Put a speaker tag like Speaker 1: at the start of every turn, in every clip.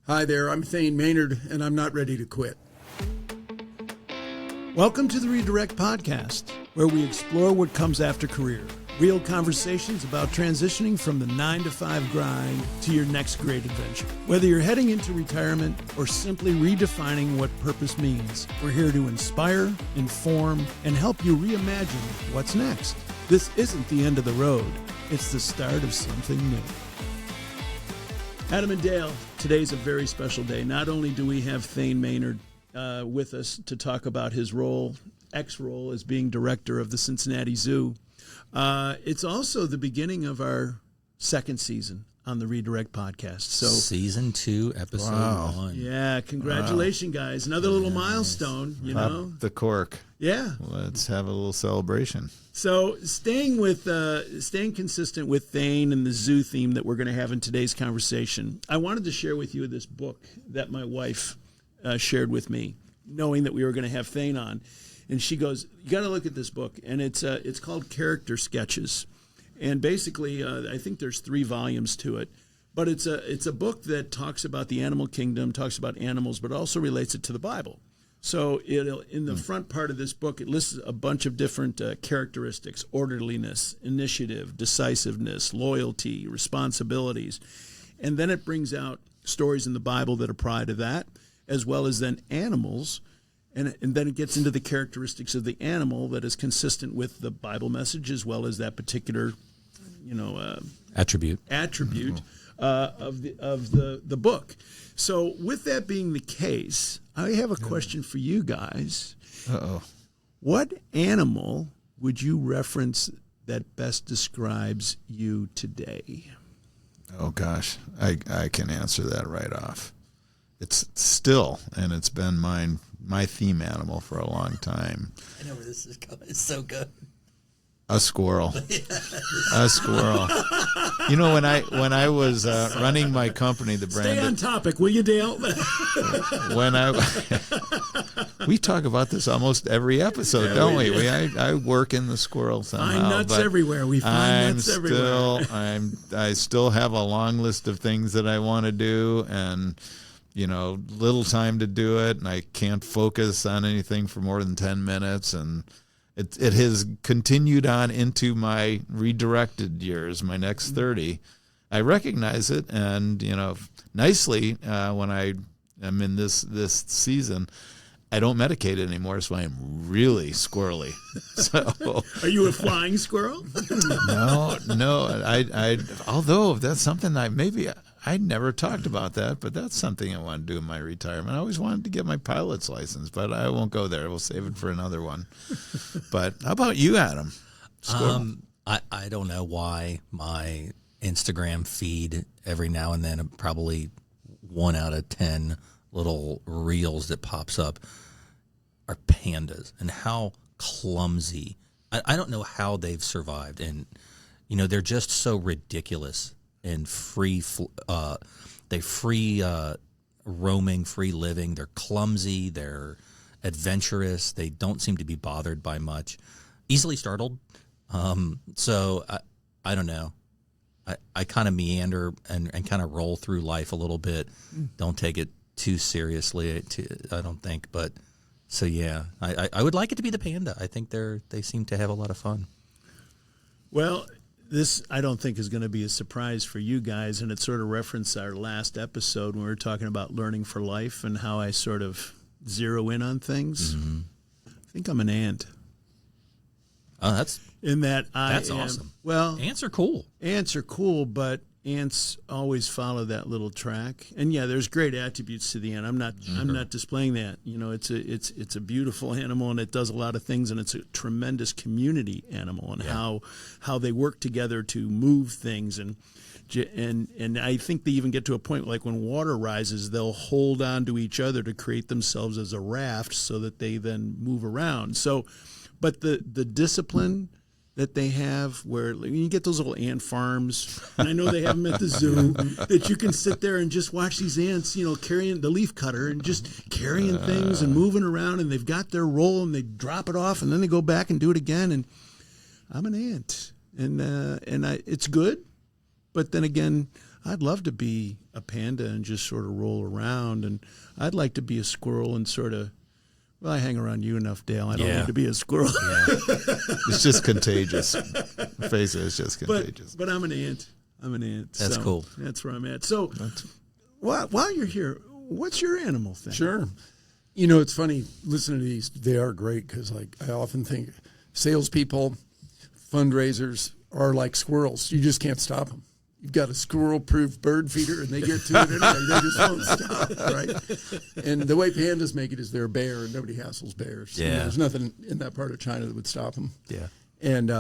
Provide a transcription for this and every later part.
Speaker 1: Hi there, I'm Thane Maynard, and I'm not ready to quit. Welcome to the Redirect Podcast, where we explore what comes after career. Real conversations about transitioning from the 9-to-5 grind to your next great adventure. Whether you're heading into retirement or simply redefining what purpose means, we're here to inspire, inform, and help you reimagine what's next. This isn't the end of the road. It's the start of something new. Adam and Dale, today's a very special day. Not only do we have Thane Maynard with us to talk about his ex-role as being director of the Cincinnati Zoo, it's also the beginning of our second season on the Redirect Podcast. So
Speaker 2: Season 2, Episode 1.
Speaker 1: Yeah, congratulations, guys. Another little milestone, you know.
Speaker 3: The cork.
Speaker 1: Yeah.
Speaker 3: Let's have a little celebration.
Speaker 1: So staying consistent with Thane and the zoo theme that we're going to have in today's conversation, I wanted to share with you this book that my wife shared with me, knowing that we were going to have Thane on. And she goes, "You got to look at this book." And it's called Character Sketches. And basically, I think there's 3 volumes to it. But it's a book that talks about the animal kingdom, talks about animals, but also relates it to the Bible. So in the front part of this book, it lists a bunch of different characteristics: orderliness, initiative, decisiveness, loyalty, responsibilities. And then it brings out stories in the Bible that apply to that, as well as then animals. And then it gets into the characteristics of the animal that is consistent with the Bible message, as well as that particular, attribute of the book. So with that being the case, I have a question for you guys.
Speaker 3: Uh-oh.
Speaker 1: What animal would you reference that best describes you today?
Speaker 3: Oh, gosh. I can answer that right off. It's still, and it's been my theme animal for a long time.
Speaker 2: I know where this is going. It's so good.
Speaker 3: A squirrel. A squirrel. You know, when I was running my company, the brand.
Speaker 1: Stay on topic, will you, Dale?
Speaker 3: We talk about this almost every episode, don't we? I work in the squirrel somehow.
Speaker 1: Find nuts everywhere. We find nuts everywhere.
Speaker 3: I still have a long list of things that I want to do, and little time to do it, and I can't focus on anything for more than 10 minutes, and it has continued on into my redirected years, my next 30. I recognize it, and nicely when I am in this season, I don't medicate anymore, so I am really squirrely. So,
Speaker 1: are you a flying squirrel?
Speaker 3: No. I although that's something I never talked about that, but that's something I want to do in my retirement. I always wanted to get my pilot's license, but I won't go there. We'll save it for another one. But how about you, Adam?
Speaker 2: I don't know why my Instagram feed every now and then, probably 1 out of 10 little reels that pops up are pandas, and how clumsy. I don't know how they've survived, and they're just so ridiculous and free roaming, free living. They're clumsy, they're adventurous, they don't seem to be bothered by much, easily startled. So I don't know. I kind of meander and kind of roll through life a little bit. Don't take it too seriously, I don't think. But so yeah, I would like it to be the panda. I think they seem to have a lot of fun.
Speaker 1: Well, this, I don't think, is going to be a surprise for you guys, and it sort of referenced our last episode when we were talking about learning for life and how I sort of zero in on things. Mm-hmm. I think I'm an ant.
Speaker 2: Oh, that's awesome.
Speaker 1: Well,
Speaker 2: ants are cool.
Speaker 1: Ants are cool, but ants always follow that little track. And yeah, there's great attributes to the ant. I'm not displaying that. It's a beautiful animal, and it does a lot of things, and it's a tremendous community animal, and how they work together to move things, and I think they even get to a point like when water rises, they'll hold on to each other to create themselves as a raft so that they then move around. So, but the discipline that they have, where you get those little ant farms, and I know they have them at the zoo, that you can sit there and just watch these ants, carrying the leaf cutter and just carrying things and moving around, and they've got their role, and they drop it off, and then they go back and do it again. And I'm an ant, and it's good, but then again, I'd love to be a panda and just sort of roll around, and I'd like to be a squirrel and sort of, well, I hang around you enough, Dale. I don't need to be a squirrel.
Speaker 2: Yeah.
Speaker 3: It's just contagious. Face it, it's just contagious.
Speaker 1: But I'm an ant.
Speaker 2: That's
Speaker 1: so
Speaker 2: cool.
Speaker 1: That's where I'm at. So while you're here, what's your animal thing?
Speaker 4: Sure. You know, it's funny, listening to these, they are great because, like, I often think salespeople, fundraisers are like squirrels. You just can't stop them. You've got a squirrel-proof bird feeder, and they get to it anyway. They just won't stop, right? And the way pandas make it is they're a bear, and nobody hassles bears.
Speaker 2: Yeah.
Speaker 4: You know, there's nothing in that part of China that would stop them.
Speaker 2: Yeah.
Speaker 4: And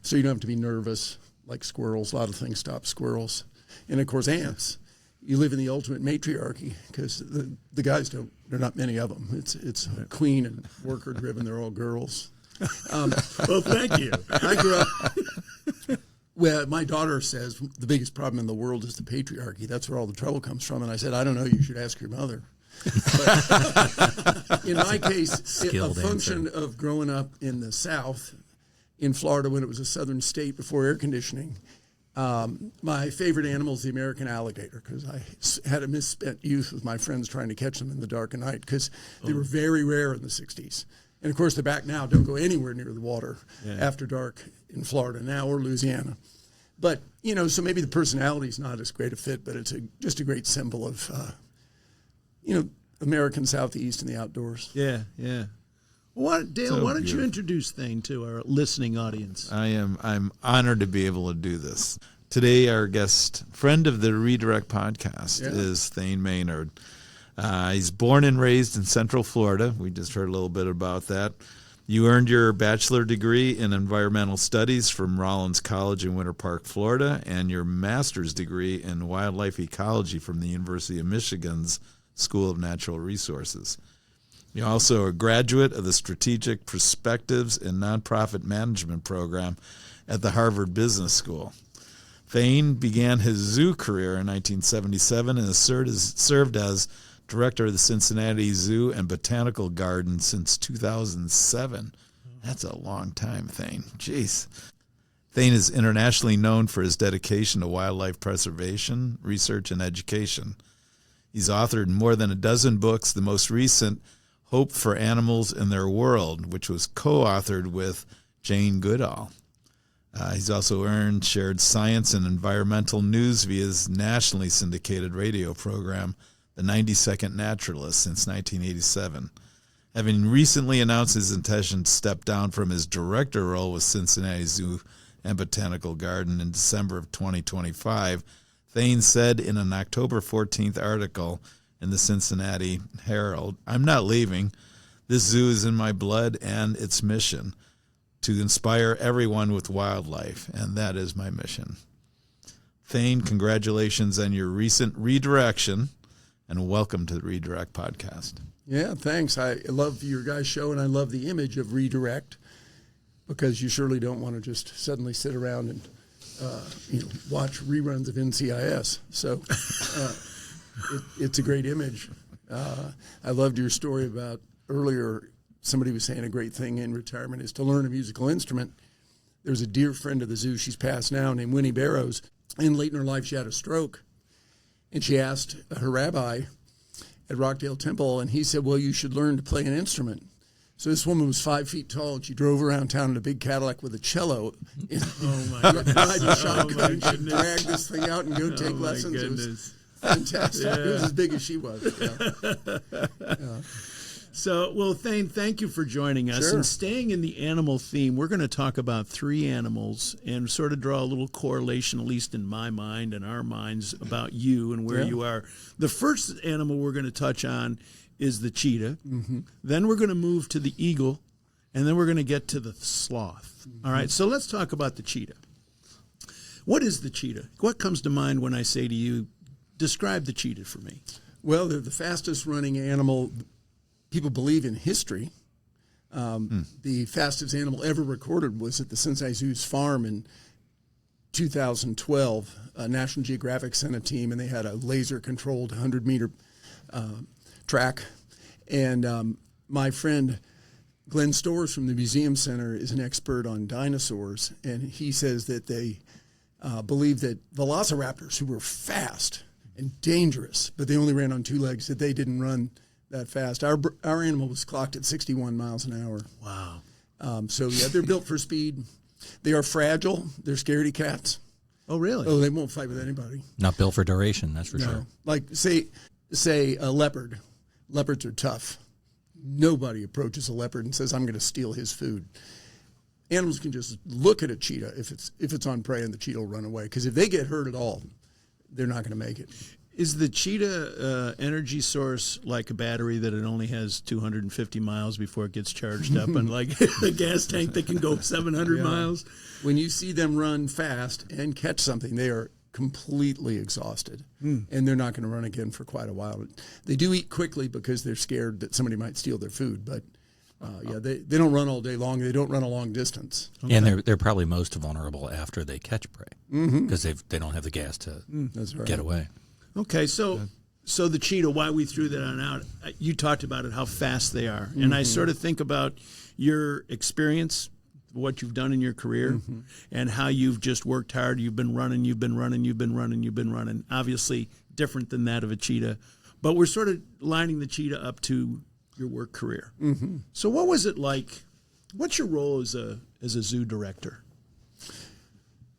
Speaker 4: so you don't have to be nervous like squirrels. A lot of things stop squirrels. And, of course, ants. You live in the ultimate matriarchy because the guys don't. There are not many of them. It's queen and worker driven. They're all girls.
Speaker 1: Well, thank you.
Speaker 4: I grew up. Well, my daughter says the biggest problem in the world is the patriarchy. That's where all the trouble comes from. And I said, I don't know. You should ask your mother. But in my case, a function of growing up in the South, in Florida, when it was a southern state before air conditioning. My favorite animal is the American alligator because I had a misspent youth with my friends trying to catch them in the dark of night because they were very rare in the 60s. And, of course, they're back now. Don't go anywhere near the water after dark in Florida now or Louisiana. But, you know, so maybe the personality is not as great a fit, but it's just a great symbol of, American Southeast and the outdoors.
Speaker 1: Yeah. Dale,
Speaker 3: So
Speaker 1: why don't you
Speaker 3: beautiful.
Speaker 1: introduce Thane to our listening audience?
Speaker 3: I'm honored to be able to do this. Today, our guest, friend of the Redirect podcast, is Thane Maynard. He's born and raised in Central Florida. We just heard a little bit about that. You earned your bachelor degree in environmental studies from Rollins College in Winter Park, Florida, and your master's degree in wildlife ecology from the University of Michigan's School of Natural Resources. You're also a graduate of the Strategic Perspectives in Nonprofit Management program at the Harvard Business School. Thane began his zoo career in 1977 and has served as director of the Cincinnati Zoo and Botanical Garden since 2007. That's a long time, Thane. Jeez. Thane is internationally known for his dedication to wildlife preservation, research, and education. He's authored more than a dozen books, the most recent, Hope for Animals in Their World, which was co-authored with Jane Goodall. He's also shared science and environmental news via his nationally syndicated radio program, The 90-Second Naturalist, since 1987. Having recently announced his intention to step down from his director role with Cincinnati Zoo and Botanical Garden in December of 2025, Thane said in an October 14th article in the Cincinnati Herald, "I'm not leaving. This zoo is in my blood and its mission to inspire everyone with wildlife, and that is my mission." Thane, congratulations on your recent redirection, and welcome to the Redirect podcast.
Speaker 4: Yeah, thanks. I love your guys' show, and I love the image of Redirect because you surely don't want to just suddenly sit around and watch reruns of NCIS. So it's a great image. I loved your story about earlier. Somebody was saying a great thing in retirement is to learn a musical instrument. There's a dear friend of the zoo, she's passed now, named Winnie Barrows. And late in her life, she had a stroke. And she asked her rabbi at Rockdale Temple, and he said, well, you should learn to play an instrument. So this woman was 5 feet tall, and she drove around town in a big Cadillac with a cello.
Speaker 1: Oh, my goodness.
Speaker 4: Shotgun. She'd drag this thing out and go take lessons. It was fantastic. It was as big as she was.
Speaker 1: So, well, Thane, thank you for joining us.
Speaker 4: Sure.
Speaker 1: And staying in the animal theme, we're going to talk about three animals and sort of draw a little correlation, at least in my mind and our minds, about you and where you are. The first animal we're going to touch on is the cheetah. Mm-hmm. Then we're going to move to the eagle, and then we're going to get to the sloth. Mm-hmm. All right, so let's talk about the cheetah. What is the cheetah? What comes to mind when I say to you, describe the cheetah for me?
Speaker 4: Well, they're the fastest running animal people believe in history. The fastest animal ever recorded was at the Cincinnati Zoo's farm in 2012. National Geographic sent a team, and they had a laser-controlled 100-meter track. And my friend Glenn Storrs from the Museum Center is an expert on dinosaurs, and he says that they believed that velociraptors, who were fast and dangerous, but they only ran on 2 legs, that they didn't run that fast. Our animal was clocked at 61 miles an hour.
Speaker 1: Wow.
Speaker 4: So, yeah, they're built for speed. They are fragile. They're scaredy cats.
Speaker 1: Oh, really?
Speaker 4: Oh, they won't fight with anybody.
Speaker 2: Not built for duration, that's for sure.
Speaker 4: Like, say a leopard. Leopards are tough. Nobody approaches a leopard and says, I'm going to steal his food. Animals can just look at a cheetah if it's on prey, and the cheetah will run away. Because if they get hurt at all, they're not going to make it.
Speaker 1: Is the cheetah energy source like a battery that it only has 250 miles before it gets charged up, and like a gas tank that can go 700 miles?
Speaker 4: When you see them run fast and catch something, they are completely exhausted, and they're not going to run again for quite a while. They do eat quickly because they're scared that somebody might steal their food, but they don't run all day long. They don't run a long distance.
Speaker 2: Okay. And they're probably most vulnerable after they catch prey because they don't have the gas to get away.
Speaker 1: Okay, so the cheetah, why we threw that on out, you talked about it, how fast they are. And I sort of think about your experience, what you've done in your career, and how you've just worked hard. You've been running. Obviously different than that of a cheetah. But we're sort of lining the cheetah up to your work career. So what was it like? What's your role as a zoo director?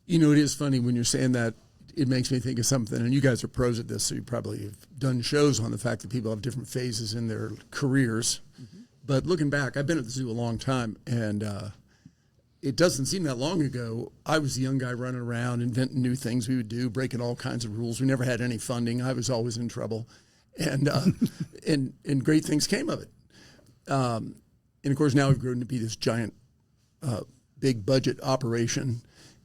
Speaker 4: You know, it is funny when you're saying that. It makes me think of something, and you guys are pros at this, so you probably have done shows on the fact that people have different phases in their careers. But looking back, I've been at the zoo a long time, and it doesn't seem that long ago. I was the young guy running around, inventing new things we would do, breaking all kinds of rules. We never had any funding. I was always in trouble, and and great things came of it. And of course, now we've grown to be this giant, big budget operation.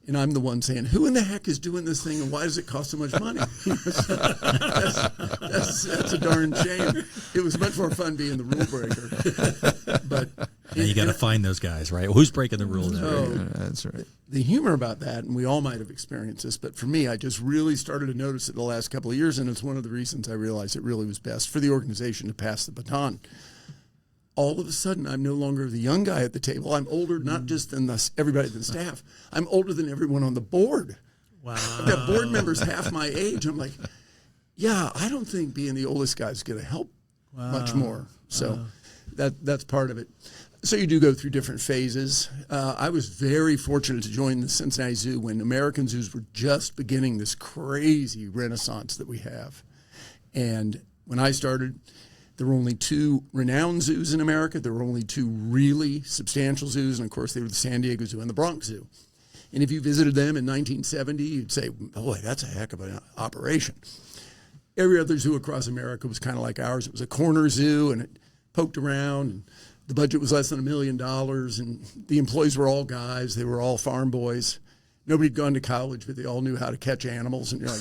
Speaker 4: And I'm the one saying, who in the heck is doing this thing, and why does it cost so much money? that's a darn shame. It was much more fun being the rule breaker. But
Speaker 2: you got to find those guys, right? Who's breaking the rules?
Speaker 3: That's right.
Speaker 4: The humor about that, and we all might have experienced this, but for me, I just really started to notice it the last couple of years, and it's one of the reasons I realized it really was best for the organization to pass the baton. All of a sudden, I'm no longer the young guy at the table. I'm older, not just than everybody in the staff. I'm older than everyone on the board.
Speaker 1: Wow.
Speaker 4: I've got board members half my age. I'm like, yeah, I don't think being the oldest guy is going to help much more. So that's part of it. So you do go through different phases. I was very fortunate to join the Cincinnati Zoo when American zoos were just beginning this crazy renaissance that we have. And when I started, there were only 2 renowned zoos in America. There were only 2 really substantial zoos, and of course they were the San Diego Zoo and the Bronx Zoo. And if you visited them in 1970, you'd say, boy, that's a heck of an operation. Every other zoo across America was kind of like ours. It was a corner zoo, and it poked around, and the budget was less than $1 million, and the employees were all guys. They were all farm boys. Nobody had gone to college, but they all knew how to catch animals, and you're like,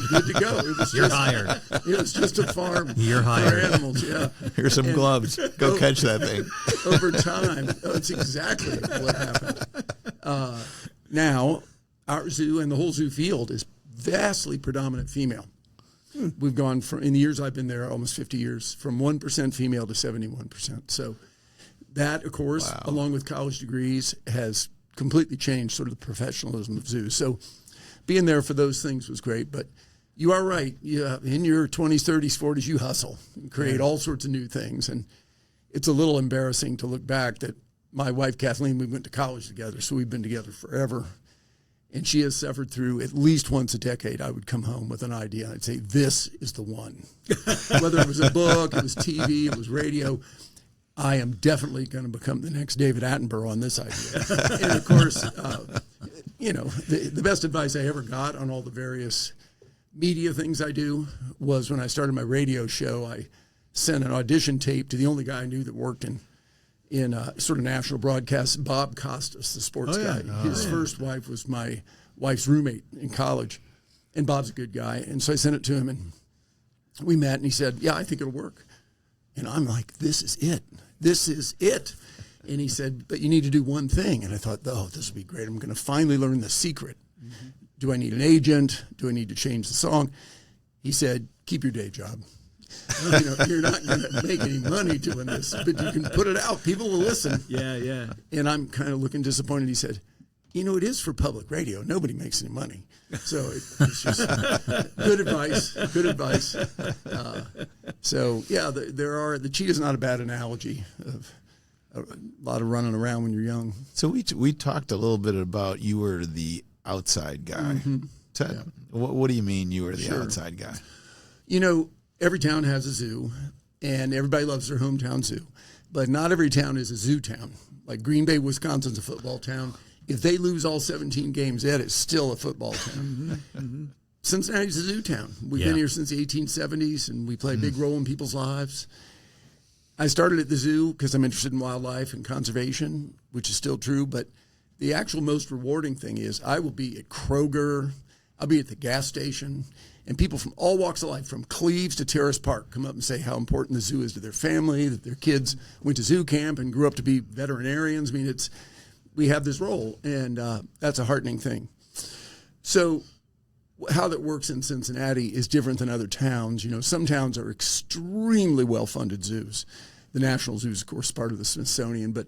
Speaker 4: good to go.
Speaker 2: You're hired.
Speaker 4: It was just a farm
Speaker 2: You're hired.
Speaker 4: for animals, yeah.
Speaker 3: Here's some gloves. Go catch that thing.
Speaker 4: Over time, that's exactly what happened. Now, our zoo and the whole zoo field is vastly predominant female. We've gone from, in the years I've been there, almost 50 years, from 1% female to 71%. So that, of course, along with college degrees, has completely changed sort of the professionalism of zoos. So being there for those things was great. But you are right. In your 20s, 30s, 40s, you hustle and create all sorts of new things. And it's a little embarrassing to look back that my wife, Kathleen, we went to college together, so we've been together forever. And she has suffered through at least once a decade. I would come home with an idea, and I'd say, this is the one. Whether it was a book, it was TV, it was radio, I am definitely going to become the next David Attenborough on this idea. And of course, the best advice I ever got on all the various media things I do was when I started my radio show, I sent an audition tape to the only guy I knew that worked in sort of national broadcast, Bob Costas, the sports guy. His first wife was my wife's roommate in college, and Bob's a good guy. And so I sent it to him, and we met, and he said, yeah, I think it'll work. And I'm like, this is it. This is it. And he said, but you need to do one thing. And I thought, oh, this will be great. I'm going to finally learn the secret. Do I need an agent? Do I need to change the song? He said, keep your day job. You're not going to make any money doing this, but you can put it out. People will listen.
Speaker 1: Yeah.
Speaker 4: And I'm kind of looking disappointed. He said, It is for public radio. Nobody makes any money. So it's just good advice. Good advice. The cheetah's not a bad analogy of a lot of running around when you're young.
Speaker 3: So we talked a little bit about you were the outside guy. What do you mean you were the outside guy?
Speaker 4: Every town has a zoo, and everybody loves their hometown zoo. But not every town is a zoo town. Like Green Bay, Wisconsin's a football town. If they lose all 17 games, that is still a football town. Cincinnati's a zoo town. We've been here since the 1870s, and we play a big role in people's lives. I started at the zoo because I'm interested in wildlife and conservation, which is still true. But the actual most rewarding thing is I will be at Kroger, I'll be at the gas station, and people from all walks of life, from Cleves to Terrace Park, come up and say how important the zoo is to their family, that their kids went to zoo camp and grew up to be veterinarians. I mean, we have this role, and that's a heartening thing. So how that works in Cincinnati is different than other towns. Some towns are extremely well-funded zoos. The National Zoo is, of course, part of the Smithsonian, but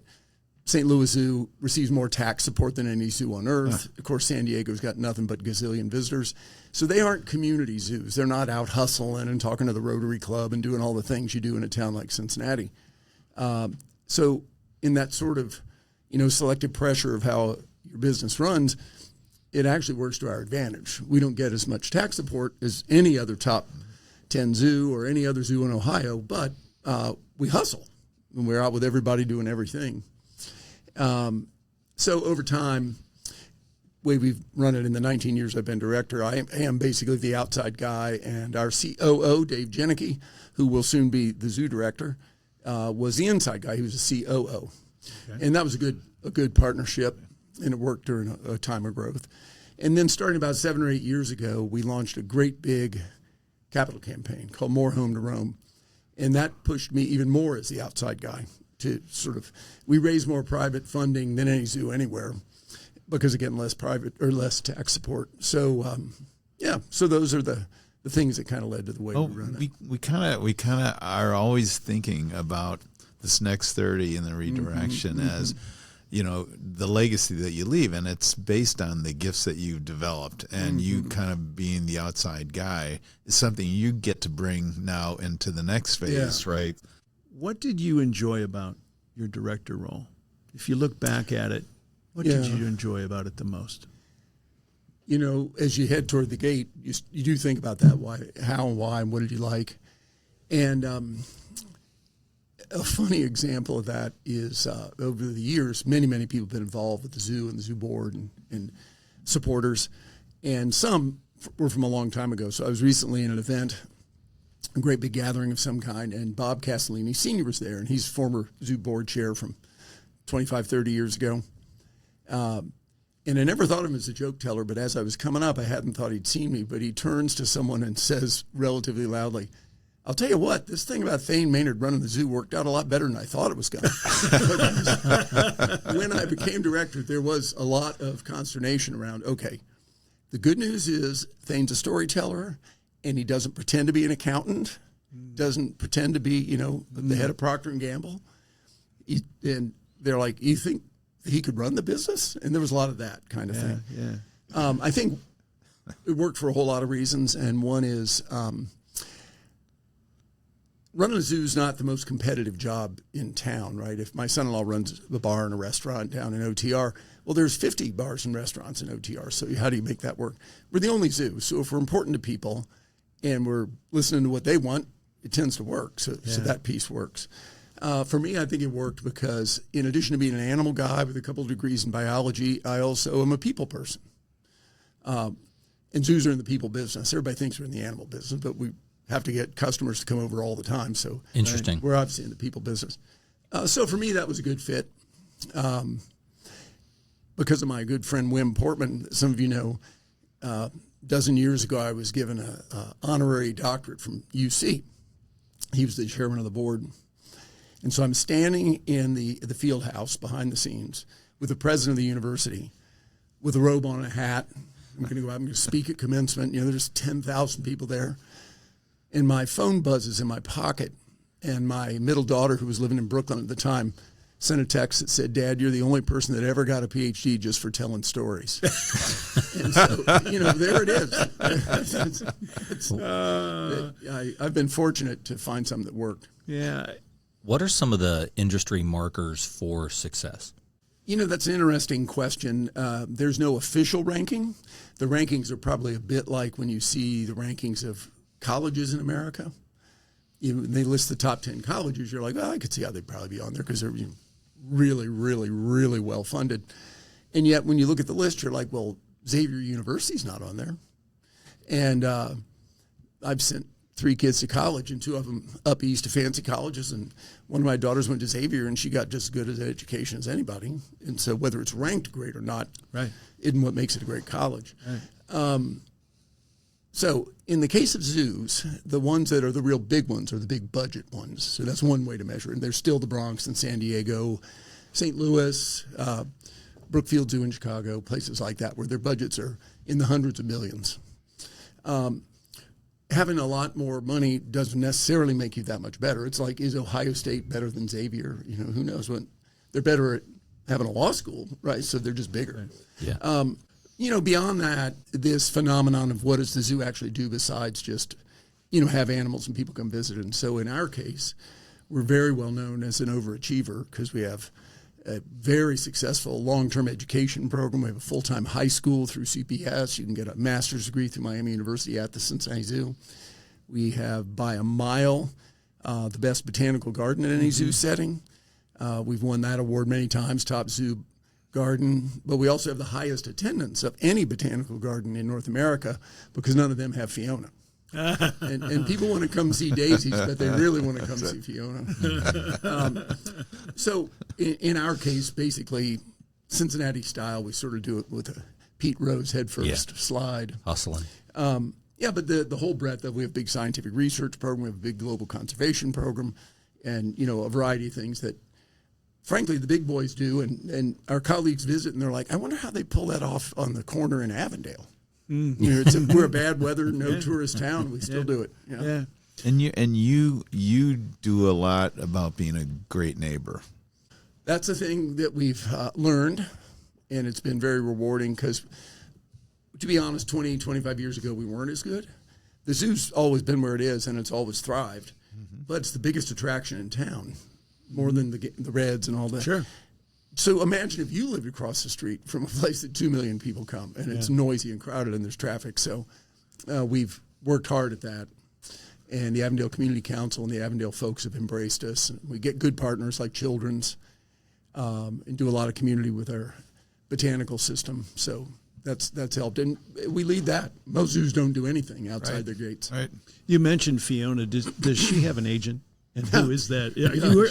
Speaker 4: St. Louis Zoo receives more tax support than any zoo on earth. Of course, San Diego's got nothing but gazillion visitors. So they aren't community zoos. They're not out hustling and talking to the Rotary Club and doing all the things you do in a town like Cincinnati. So in that sort of, selective pressure of how your business runs, it actually works to our advantage. We don't get as much tax support as any other top 10 zoo or any other zoo in Ohio, but we hustle. And we're out with everybody doing everything. So over time, the way we've run it in the 19 years I've been director, I am basically the outside guy, and our COO, Dave Jenneke, who will soon be the zoo director, was the inside guy. He was a COO. Okay. And that was a good partnership, and it worked during a time of growth. And then starting about 7 or 8 years ago, we launched a great big capital campaign called More Home to Roam. And that pushed me even more as the outside guy to we raise more private funding than any zoo anywhere because of getting less private or less tax support. So, so those are the things that kind of led to the way we run it.
Speaker 3: We kind of are always thinking about this next 30 in the redirection as, the legacy that you leave, and it's based on the gifts that you've developed, and you kind of being the outside guy is something you get to bring now into the next phase, right?
Speaker 1: What did you enjoy about your director role? If you look back at it, what did you enjoy about it the most?
Speaker 4: As you head toward the gate, you do think about that, how and why, and what did you like? And a funny example of that is over the years, many, many people have been involved with the zoo and the zoo board and supporters, and some were from a long time ago. So I was recently in an event, a great big gathering of some kind, and Bob Castellini Sr. was there, and he's former zoo board chair from 25, 30 years ago. And I never thought of him as a joke teller, but as I was coming up, I hadn't thought he'd seen me, but he turns to someone and says relatively loudly, "I'll tell you what, this thing about Thane Maynard running the zoo worked out a lot better than I thought it was going to." When I became director, there was a lot of consternation around, okay, the good news is Thane's a storyteller, and he doesn't pretend to be an accountant, doesn't pretend to be, the head of Procter & Gamble. And they're like, you think he could run the business? And there was a lot of that kind of thing. Yeah. I think it worked for a whole lot of reasons, and one is running a zoo is not the most competitive job in town, right? If my son-in-law runs a bar and a restaurant down in OTR, well, there's 50 bars and restaurants in OTR, so how do you make that work? We're the only zoo, so if we're important to people and we're listening to what they want, it tends to work, so that piece works. For me, I think it worked because in addition to being an animal guy with a couple of degrees in biology, I also am a people person. And zoos are in the people business. Everybody thinks we're in the animal business, but we have to get customers to come over all the time. So
Speaker 2: interesting.
Speaker 4: We're obviously in the people business. So for me, that was a good fit. Because of my good friend Wim Portman, some of you know, a dozen years ago, I was given an honorary doctorate from UC. He was the chairman of the board. And so I'm standing in the field house behind the scenes with the president of the university with a robe on and a hat. I'm going to go out and speak at commencement. There's 10,000 people there. And my phone buzzes in my pocket. And my middle daughter, who was living in Brooklyn at the time, sent a text that said, "Dad, you're the only person that ever got a PhD just for telling stories." And so, there it is. I've been fortunate to find some that worked.
Speaker 1: Yeah.
Speaker 2: What are some of the industry markers for success?
Speaker 4: That's an interesting question. There's no official ranking. The rankings are probably a bit like when you see the rankings of colleges in America. They list the top 10 colleges. You're like, well, I could see how they'd probably be on there because they're really, really, really well funded. And yet when you look at the list, you're like, well, Xavier University's not on there. And I've sent 3 kids to college, and 2 of them up east to fancy colleges. And one of my daughters went to Xavier, and she got just as good as education as anybody. And so whether it's ranked great or not,
Speaker 1: right,
Speaker 4: isn't what makes it a great college.
Speaker 1: Right.
Speaker 4: So in the case of zoos, the ones that are the real big ones are the big budget ones. So that's one way to measure it. And there's still the Bronx and San Diego, St. Louis, Brookfield Zoo in Chicago, places like that where their budgets are in the hundreds of millions. Having a lot more money doesn't necessarily make you that much better. It's like, is Ohio State better than Xavier? Who knows what? They're better at having a law school, right? So they're just bigger.
Speaker 2: Yeah.
Speaker 4: Beyond that, this phenomenon of what does the zoo actually do besides just, have animals and people come visit. And so in our case, we're very well known as an overachiever because we have a very successful long-term education program. We have a full-time high school through CPS. You can get a master's degree through Miami University at the Cincinnati Zoo. We have, by a mile, the best botanical garden in any zoo setting. We've won that award many times, top zoo garden. But we also have the highest attendance of any botanical garden in North America because none of them have Fiona. and people want to come see daisies, but they really want to come see Fiona. So in our case, basically, Cincinnati style, we sort of do it with a Pete Rose head first slide.
Speaker 2: Hustling.
Speaker 4: But the whole breadth of, we have a big scientific research program, we have a big global conservation program, and, a variety of things that, frankly, the big boys do. And our colleagues visit, and they're like, I wonder how they pull that off on the corner in Avondale. We're a bad weather, no tourist town. We still do it.
Speaker 1: Yeah.
Speaker 3: And you do a lot about being a great neighbor.
Speaker 4: That's a thing that we've learned, and it's been very rewarding because, to be honest, 20, 25 years ago, we weren't as good. The zoo's always been where it is, and it's always thrived, but it's the biggest attraction in town, more than the Reds and all that.
Speaker 1: Sure.
Speaker 4: So imagine if you lived across the street from a place that 2 million people come, and it's noisy and crowded and there's traffic. So we've worked hard at that. And the Avondale Community Council and the Avondale folks have embraced us. We get good partners like Children's and do a lot of community with our botanical system. So that's helped. And we lead that. Most zoos don't do anything outside their gates.
Speaker 3: Right.
Speaker 1: You mentioned Fiona. Does she have an agent? And who is that?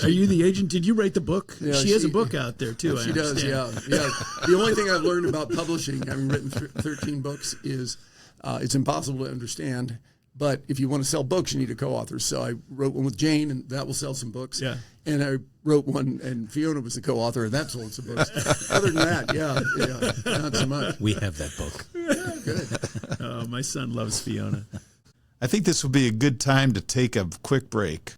Speaker 1: Are you the agent? Did you write the book?
Speaker 4: Yeah,
Speaker 1: she has a book out there, too.
Speaker 4: She does, yeah. The only thing I've learned about publishing, having written 13 books, is it's impossible to understand. But if you want to sell books, you need a co-author. So I wrote one with Jane, and that will sell some books. Yeah. And I wrote one, and Fiona was the co-author, and that sold some books. Other than that, yeah, not so much.
Speaker 2: We have that book.
Speaker 4: Good.
Speaker 1: Oh, my son loves Fiona.
Speaker 3: I think this would be a good time to take a quick break.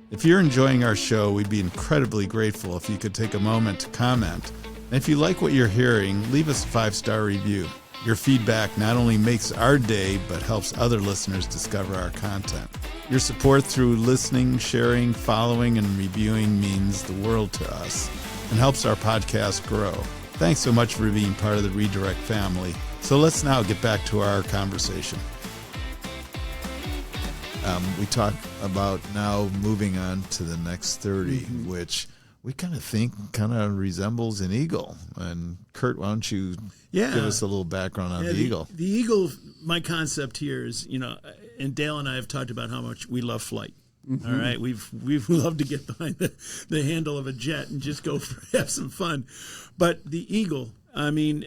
Speaker 3: If you're enjoying our show, we'd be incredibly grateful if you could take a moment to comment. And if you like what you're hearing, leave us a 5-star review. Your feedback not only makes our day, but helps other listeners discover our content. Your support through listening, sharing, following, and reviewing means the world to us and helps our podcast grow. Thanks so much for being part of the Redirect family. So let's now get back to our conversation. We talked about now moving on to the next 30, which we kind of think kind of resembles an eagle. And Curt, why don't you give us a little background on the eagle?
Speaker 1: The eagle, my concept here is, and Dale and I have talked about how much we love flight. All right, we've loved to get behind the handle of a jet and just go have some fun. But the eagle, I mean,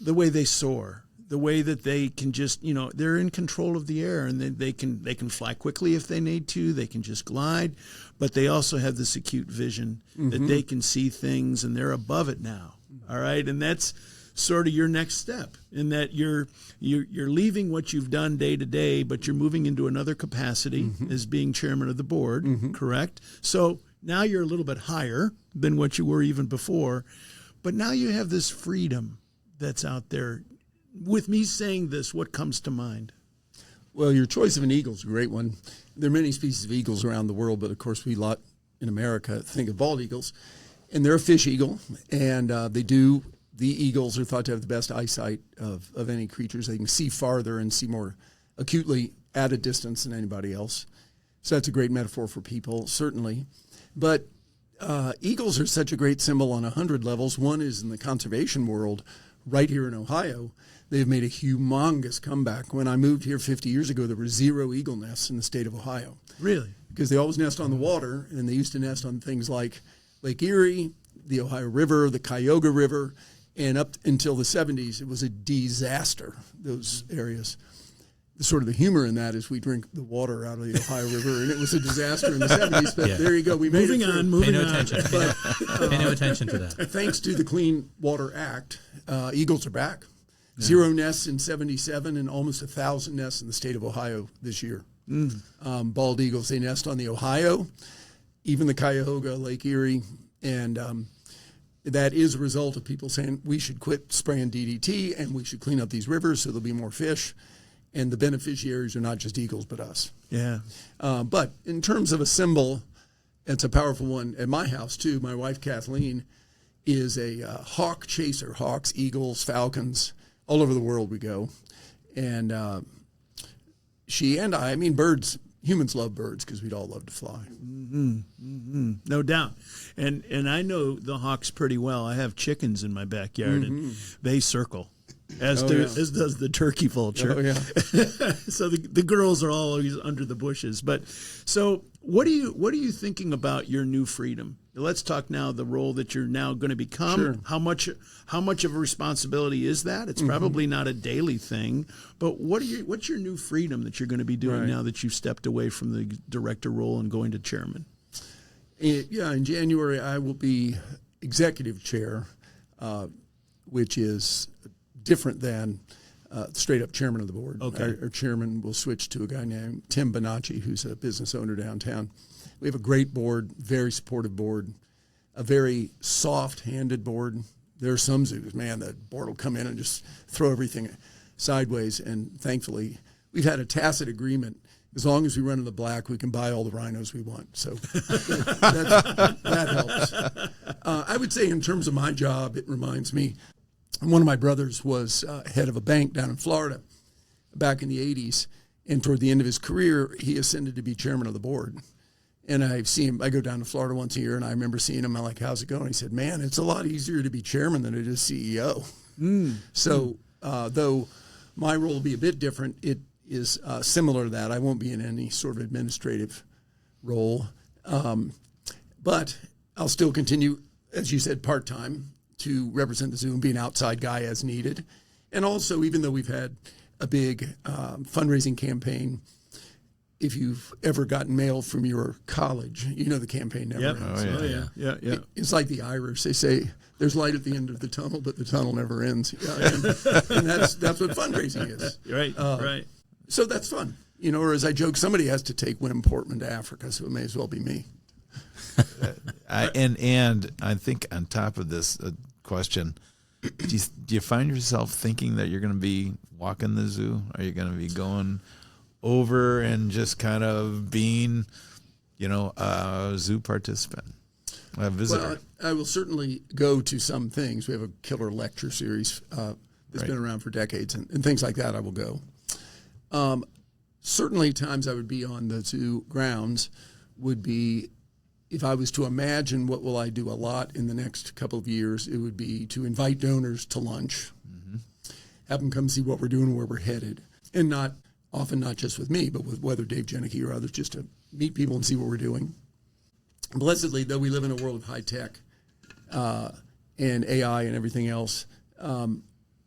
Speaker 1: the way they soar, the way that they can just, they're in control of the air, and they can fly quickly if they need to. They can just glide, but they also have this acute vision that they can see things, and they're above it now. All right, and that's sort of your next step, in that you're leaving what you've done day to day, but you're moving into another capacity as being chairman of the board, correct? So Now you're a little bit higher than what you were even before, but now you have this freedom that's out there. With me saying this, what comes to mind?
Speaker 4: Well, your choice of an eagle is a great one. There are many species of eagles around the world, but of course we lot in America think of bald eagles. And they're a fish eagle, and the eagles are thought to have the best eyesight of any creatures. They can see farther and see more acutely at a distance than anybody else. So that's a great metaphor for people, certainly. But eagles are such a great symbol on 100 levels. One is in the conservation world, right here in Ohio. They've made a humongous comeback. When I moved here 50 years ago, there were 0 eagle nests in the state of Ohio.
Speaker 1: Really?
Speaker 4: Because they always nest on the water, and they used to nest on things like Lake Erie, the Ohio River, the Cuyahoga River, and up until the 70s, it was a disaster, those areas. The humor in that is we drink the water out of the Ohio River, and it was a disaster in the 70s, but there you go. We made
Speaker 1: Moving
Speaker 4: it through.
Speaker 1: on, moving
Speaker 2: Pay no
Speaker 1: on.
Speaker 2: attention. Pay no attention to that.
Speaker 4: Thanks to the Clean Water Act, eagles are back. 0 nests in 77 and almost 1,000 nests in the state of Ohio this year. Bald eagles, they nest on the Ohio, even the Cuyahoga, Lake Erie, and that is a result of people saying we should quit spraying DDT and we should clean up these rivers so there'll be more fish. And the beneficiaries are not just eagles, but us.
Speaker 1: Yeah.
Speaker 4: But in terms of a symbol, it's a powerful one at my house, too. My wife, Kathleen, is a hawk chaser. Hawks, eagles, falcons, all over the world we go. And she and I mean, birds, humans love birds because we'd all love to fly.
Speaker 1: No doubt. And I know the hawks pretty well. I have chickens in my backyard, and they circle. As does the turkey vulture.
Speaker 4: Oh, yeah.
Speaker 1: So the girls are all always under the bushes. But so what are you thinking about your new freedom? Let's talk now the role that you're now going to become.
Speaker 4: Sure.
Speaker 1: How much of a responsibility is that? It's probably not a daily thing. But what's your new freedom that you're going to be doing now that you've stepped away from the director role and going to chairman?
Speaker 4: In January I will be executive chair, which is different than straight up chairman of the board.
Speaker 1: Okay.
Speaker 4: Our chairman will switch to a guy named Tim Bonacci, who's a business owner downtown. We have a great board, very supportive board, a very soft-handed board. There are some zoos, man, the board will come in and just throw everything sideways. And thankfully, we've had a tacit agreement. As long as we run in the black, we can buy all the rhinos we want. So that helps. I would say in terms of my job, it reminds me, one of my brothers was head of a bank down in Florida back in the 80s. And toward the end of his career, he ascended to be chairman of the board. And I see him, I go down to Florida once a year, and I remember seeing him. I'm like, how's it going? He said, man, it's a lot easier to be chairman than it is CEO. So though my role will be a bit different, it is similar to that. I won't be in any sort of administrative role. But I'll still continue, as you said, part-time to represent the zoo and be an outside guy as needed. And also, even though we've had a big fundraising campaign, if you've ever gotten mail from your college, you know the campaign never ends.
Speaker 1: Yeah.
Speaker 4: It's like the Irish. They say there's light at the end of the tunnel, but the tunnel never ends. And that's what fundraising is.
Speaker 1: Right.
Speaker 4: So that's fun. Or as I joke, somebody has to take Wim Portman to Africa, so it may as well be me.
Speaker 3: And I think on top of this question, do you find yourself thinking that you're going to be walking the zoo? Are you going to be going over and just kind of being, a zoo participant, a visitor?
Speaker 4: Well, I will certainly go to some things. We have a killer lecture series that's been around for decades, and things like that I will go. Certainly times I would be on the zoo grounds would be, if I was to imagine what will I do a lot in the next couple of years, it would be to invite donors to lunch, have them come see what we're doing, where we're headed, and not just with me, but with whether Dave Jenneke or others, just to meet people and see what we're doing. Blessedly, though we live in a world of high tech and AI and everything else,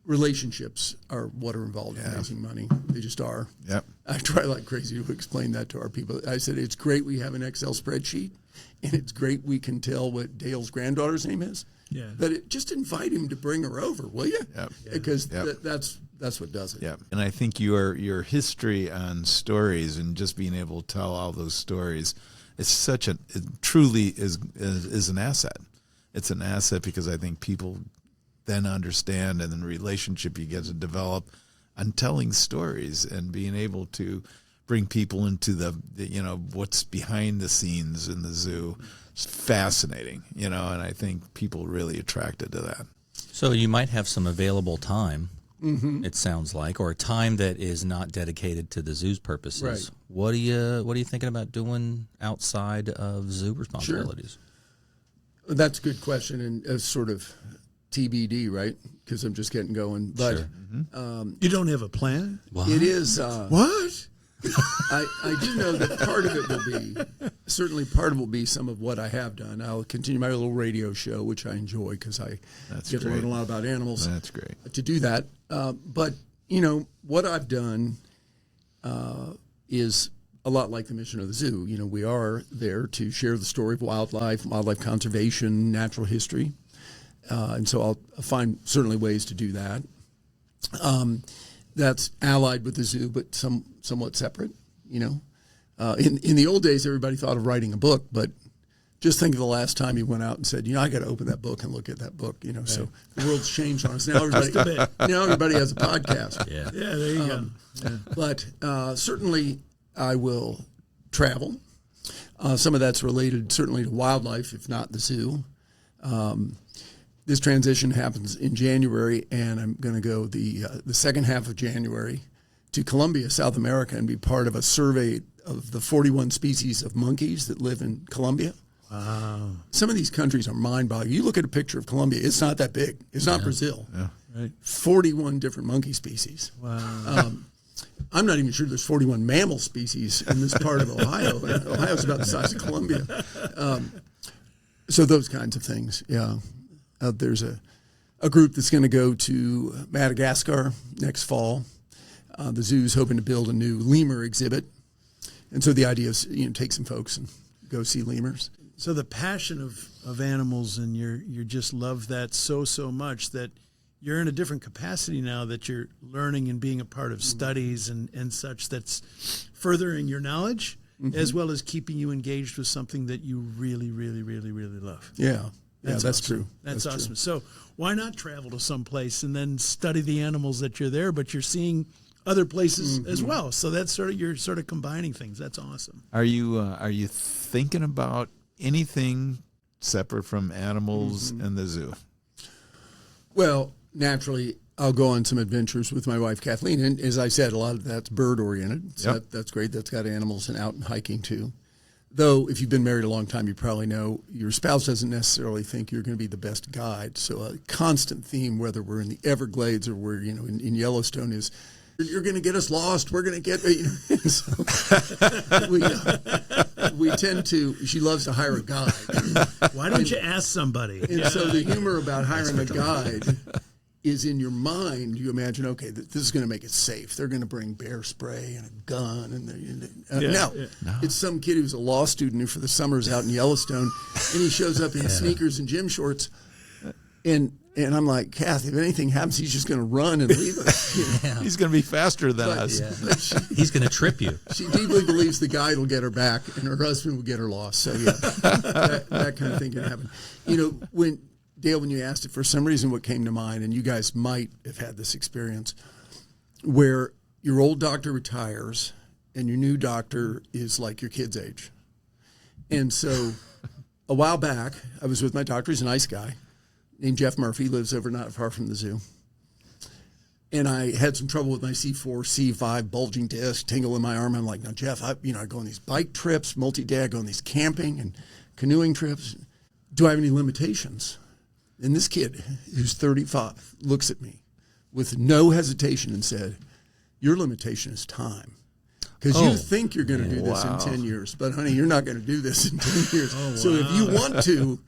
Speaker 4: relationships are what are involved in raising money. They just are.
Speaker 3: Yep.
Speaker 4: I try like crazy to explain that to our people. I said, it's great we have an Excel spreadsheet, and it's great we can tell what Dale's granddaughter's name is.
Speaker 1: Yeah.
Speaker 4: But just invite him to bring her over, will you?
Speaker 3: Yep.
Speaker 4: Because that's what does it.
Speaker 3: Yeah, and I think your history on stories and just being able to tell all those stories it's such it truly is an asset. It's an asset because I think people then understand, and then the relationship you get to develop on telling stories and being able to bring people into the what's behind the scenes in the zoo. It's fascinating, and I think people really attracted to that.
Speaker 2: So you might have some available time, it sounds like, or a time that is not dedicated to the zoo's purposes.
Speaker 4: Right.
Speaker 2: What are you thinking about doing outside of zoo responsibilities?
Speaker 4: Sure. That's a good question, and sort of TBD, right? Because I'm just getting going. But
Speaker 2: Sure.
Speaker 1: You don't have a plan?
Speaker 2: What?
Speaker 4: it is.
Speaker 1: What?
Speaker 4: I do know that part of it will be some of what I have done. I'll continue my little radio show, which I enjoy because I get to learn a lot about animals.
Speaker 3: That's great.
Speaker 4: To do that. But, what I've done is a lot like the mission of the zoo. We are there to share the story of wildlife conservation, natural history. And so I'll find certainly ways to do that. That's allied with the zoo, but somewhat separate, In the old days, everybody thought of writing a book, but just think of the last time you went out and said, I got to open that book and look at that book, Right. So the world's changed on us. Now everybody has a podcast.
Speaker 2: Yeah.
Speaker 1: Yeah, there you go. Yeah.
Speaker 4: But certainly I will travel. Some of that's related certainly to wildlife, if not the zoo. This transition happens in January, and I'm going to go the second half of January to Colombia, South America, and be part of a survey of the 41 species of monkeys that live in Colombia.
Speaker 1: Wow.
Speaker 4: Some of these countries are mind-boggling. You look at a picture of Colombia, it's not that big. It's not Brazil.
Speaker 3: Yeah.
Speaker 1: Right.
Speaker 4: 41 different monkey species.
Speaker 1: Wow.
Speaker 4: I'm not even sure there's 41 mammal species in this part of Ohio. Ohio's about the size of Colombia. So those kinds of things, yeah. There's a group that's going to go to Madagascar next fall. The zoo's hoping to build a new lemur exhibit. And so the idea is, take some folks and go see lemurs.
Speaker 1: So the passion of animals, and you just love that so much that you're in a different capacity now that you're learning and being a part of studies and such that's furthering your knowledge as well as keeping you engaged with something that you really, really, really, really love.
Speaker 4: Yeah. That's
Speaker 1: awesome.
Speaker 4: true.
Speaker 1: That's awesome.
Speaker 4: True.
Speaker 1: So why not travel to some place and then study the animals that you're there, but you're seeing other places as well. So that's you're sort of combining things. That's awesome.
Speaker 3: Are you thinking about anything separate from animals and the zoo?
Speaker 4: Well, naturally, I'll go on some adventures with my wife, Kathleen. And as I said, a lot of that's bird-oriented. So that's great. That's got animals and out and hiking, too. Though, if you've been married a long time, you probably know your spouse doesn't necessarily think you're going to be the best guide. So a constant theme, whether we're in the Everglades or we're, in Yellowstone, is you're going to get us lost. We're going to get, So we tend to, she loves to hire a guide.
Speaker 1: Why don't you ask somebody?
Speaker 4: And so the humor about hiring a guide is in your mind. You imagine, okay, this is going to make it safe. They're going to bring bear spray and a gun. It's some kid who's a law student who for the summers out in Yellowstone, and he shows up in sneakers and gym shorts. And I'm like, Kathy, if anything happens, he's just going to run and leave us.
Speaker 3: He's going to be faster than us.
Speaker 2: He's going to trip you.
Speaker 4: She deeply believes the guide will get her back and her husband will get her lost. So, that kind of thing can happen. When you asked it, for some reason what came to mind, and you guys might have had this experience, where your old doctor retires and your new doctor is like your kid's age. And so a while back, I was with my doctor. He's a nice guy named Jeff Murphy, lives over not far from the zoo. And I had some trouble with my C4, C5 bulging disc, tingle in my arm. I'm like, now, Jeff, I go on these bike trips, multi-day. I go on these camping and canoeing trips. Do I have any limitations? And this kid, who's 35, looks at me with no hesitation and said, your limitation is time. Because you think you're going to do this in 10 years. But, honey, you're not going to do this in 10 years. So if you want to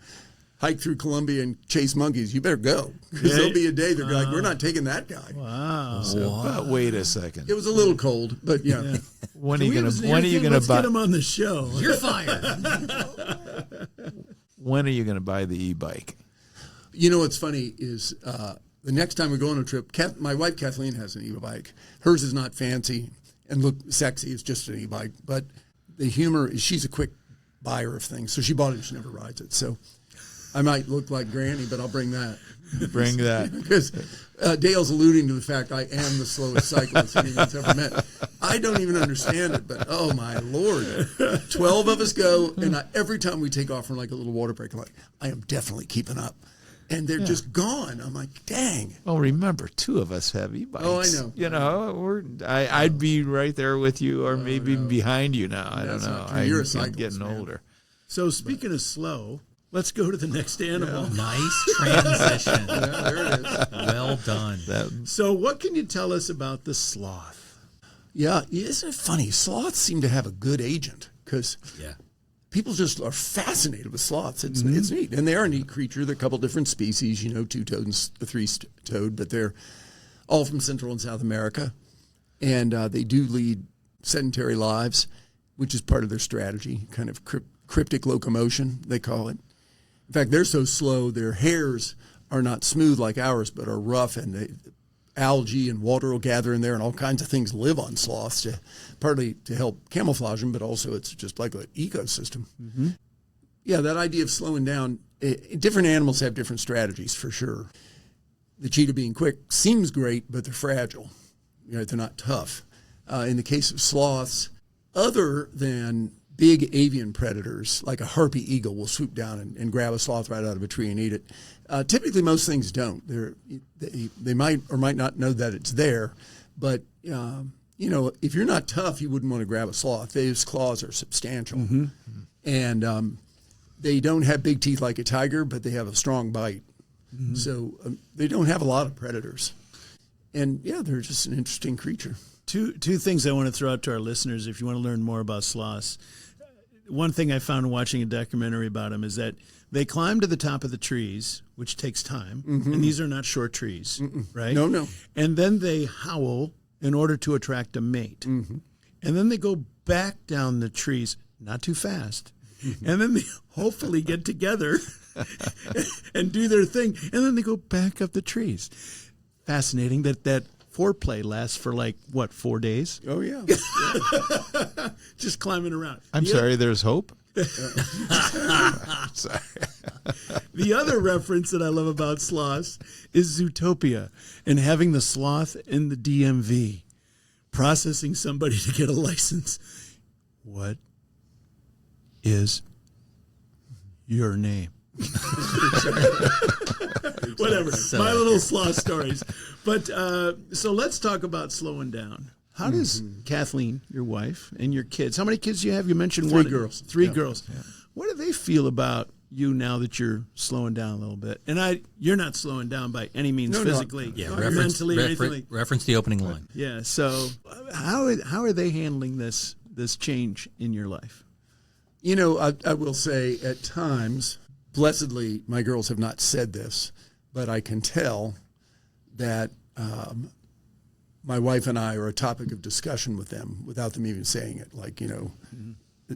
Speaker 4: hike through Colombia and chase monkeys, you better go. Because there'll be a day they're like, we're not taking that guy.
Speaker 1: Wow.
Speaker 3: But wait a second.
Speaker 4: It was a little cold, but yeah.
Speaker 3: When are you going to
Speaker 1: Let's
Speaker 3: buy?
Speaker 1: get him on the show.
Speaker 2: You're fired.
Speaker 3: When are you going to buy the e-bike?
Speaker 4: What's funny is the next time we go on a trip, my wife Kathleen has an e-bike. Hers is not fancy and look sexy. It's just an e-bike. But the humor is she's a quick buyer of things. So she bought it and she never rides it. So I might look like Granny, but I'll bring that.
Speaker 3: Bring that.
Speaker 4: Because Dale's alluding to the fact I am the slowest cyclist anyone's ever met. I don't even understand it, but oh my Lord. 12 of us go, and every time we take off from like a little water break, I'm like, I am definitely keeping up. And they're just gone. I'm like, dang.
Speaker 3: Well, remember, 2 of us have e-bikes.
Speaker 4: Oh, I know.
Speaker 3: You know, I'd be right there with you, or maybe behind you now. I don't know.
Speaker 4: You're a
Speaker 3: I'm
Speaker 4: cyclist,
Speaker 3: getting
Speaker 4: man.
Speaker 3: older.
Speaker 1: So speaking of slow, let's go to the next animal.
Speaker 2: Nice transition.
Speaker 4: There it is.
Speaker 2: Well done.
Speaker 1: So what can you tell us about the sloth?
Speaker 4: Yeah, isn't it funny? Sloths seem to have a good agent because
Speaker 2: Yeah.
Speaker 4: people just are fascinated with sloths. It's neat. And they are a neat creature. They're a couple different species, you know, 2-toed and 3-toed, but they're all from Central and South America. And they do lead sedentary lives, which is part of their strategy, kind of cryptic locomotion, they call it. In fact, they're so slow, their hairs are not smooth like ours, but are rough, and algae and water will gather in there, and all kinds of things live on sloths, partly to help camouflage them, but also it's just like an ecosystem. Mm-hmm. Yeah, that idea of slowing down, different animals have different strategies for sure. The cheetah being quick seems great, but they're fragile. You know, they're not tough. In the case of sloths, other than big avian predators, like a harpy eagle will swoop down and grab a sloth right out of a tree and eat it. Typically, most things don't. They might or might not know that it's there, but you know, if you're not tough, you wouldn't want to grab a sloth. Those claws are substantial, and they don't have big teeth like a tiger, but they have a strong bite. So they don't have a lot of predators, and yeah, they're just an interesting creature.
Speaker 1: Two things I want to throw out to our listeners if you want to learn more about sloths. One thing I found watching a documentary about them is that they climb to the top of the trees, which takes time, and these are not short trees, right?
Speaker 4: No.
Speaker 1: And then they howl in order to attract a mate. And then they go back down the trees, not too fast, and then they hopefully get together and do their thing, and then they go back up the trees. Fascinating that foreplay lasts for 4 days?
Speaker 4: Oh yeah,
Speaker 1: Just climbing around.
Speaker 3: I'm sorry, there's hope? Sorry.
Speaker 1: The other reference that I love about sloths is Zootopia and having the sloth in the DMV processing somebody to get a license. What is your name? Whatever. My little sloth stories. But so let's talk about slowing down. How does Kathleen, your wife, and your kids, how many kids do you have? You mentioned
Speaker 4: 3 girls.
Speaker 1: 3 girls. Yeah. What do they feel about you now that you're slowing down a little bit? And you're not slowing down by any means physically, or mentally, or anything like.
Speaker 2: Reference the opening line.
Speaker 1: Yeah. So how are they handling this change in your life?
Speaker 4: You know, I will say at times, blessedly, my girls have not said this, but I can tell that my wife and I are a topic of discussion with them without them even saying it. Like, you know,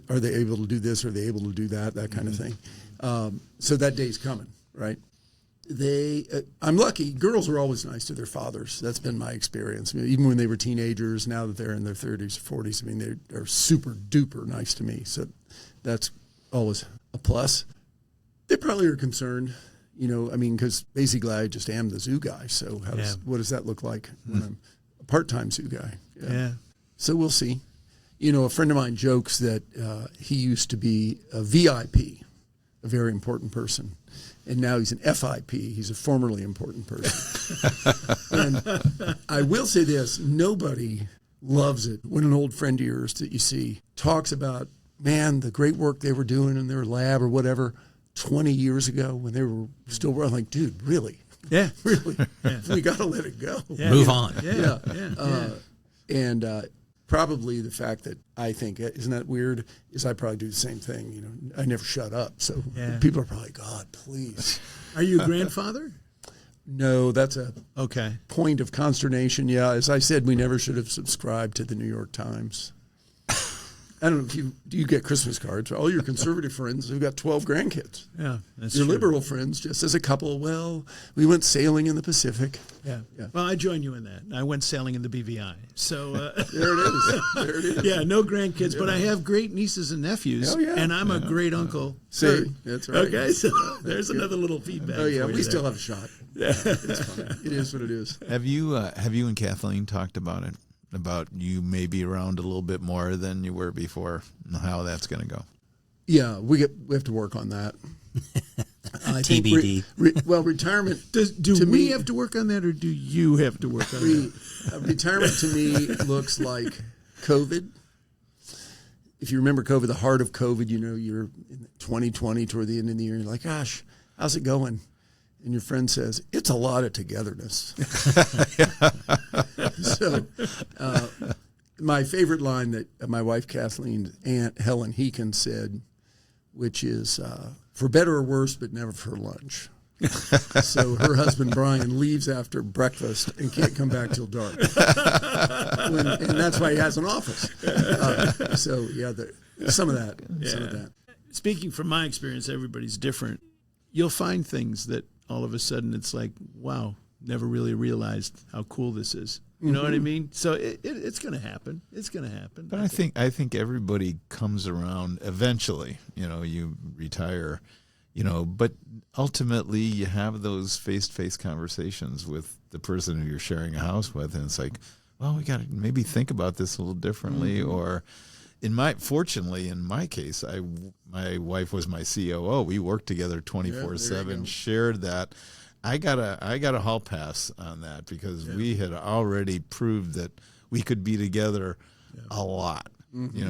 Speaker 4: are they able to do this? Are they able to do that? That kind of thing. So that day's coming, right? I'm lucky. Girls are always nice to their fathers. That's been my experience. I mean, even when they were teenagers, now that they're in their 30s or 40s, I mean, they're super duper nice to me. So that's always a plus. They probably are concerned, you know, I mean, because basically I just am the zoo guy. So what does that look like when I'm a part-time zoo guy?
Speaker 1: Yeah.
Speaker 4: So we'll see. You know, a friend of mine jokes that he used to be a VIP, a very important person, and now he's an FIP. He's a formerly important person. And I will say this, nobody loves it when an old friend of yours that you see talks about, man, the great work they were doing in their lab or whatever 20 years ago when they were still working. Like, dude, really?
Speaker 1: Yeah.
Speaker 4: Really?
Speaker 1: Yeah.
Speaker 4: We got to let it go.
Speaker 1: Yeah.
Speaker 2: Move on.
Speaker 1: Yeah.
Speaker 4: And probably the fact that I think, isn't that weird, is I probably do the same thing. You know, I never shut up. So people are probably, God, please.
Speaker 1: Are you a grandfather?
Speaker 4: No, that's a
Speaker 1: Okay.
Speaker 4: point of consternation. Yeah, as I said, we never should have subscribed to the New York Times. I don't know if you get Christmas cards. All your conservative friends have got 12 grandkids.
Speaker 1: Yeah, that's
Speaker 4: Your
Speaker 1: true.
Speaker 4: liberal friends, just as a couple, well, we went sailing in the Pacific.
Speaker 1: Yeah. Well, I join you in that. I went sailing in the BVI. So
Speaker 4: There it is. There it is.
Speaker 1: yeah, no grandkids, but I have great nieces and nephews,
Speaker 4: Oh, yeah.
Speaker 1: and I'm a great uncle.
Speaker 4: See, that's right.
Speaker 1: Okay, so there's another little feedback.
Speaker 4: Oh, yeah,
Speaker 1: for you
Speaker 4: we
Speaker 1: there.
Speaker 4: still have a shot. It's fine. It is what it is.
Speaker 3: Have you and Kathleen talked about it? About you may be around a little bit more than you were before, and how that's going to go?
Speaker 4: Yeah, we have to work on that. I think
Speaker 2: TBD.
Speaker 4: Retirement.
Speaker 1: Do
Speaker 4: to
Speaker 1: we
Speaker 4: me,
Speaker 1: have to work on that, or do you have to work on that?
Speaker 4: retirement to me looks like COVID. If you remember COVID, the heart of COVID, you're in 2020 toward the end of the year. You're like, gosh, how's it going? And your friend says, it's a lot of togetherness. So my favorite line that my wife Kathleen's aunt Helen Heekin said, which is, for better or worse, but never for lunch. So her husband Brian leaves after breakfast and can't come back till dark. And that's why he has an office. So yeah, some of that. Some of that.
Speaker 1: Speaking from my experience, everybody's different. You'll find things that all of a sudden it's like, wow, never really realized how cool this is. You know what I mean? So it's going to happen. It's going to happen.
Speaker 3: But I think everybody comes around eventually. You retire, but ultimately you have those face-to-face conversations with the person who you're sharing a house with, and it's like, well, we got to maybe think about this a little differently. Or fortunately, in my case, my wife was my COO. We worked together 24/7, shared that. I got a hall pass on that because we had already proved that we could be together a lot.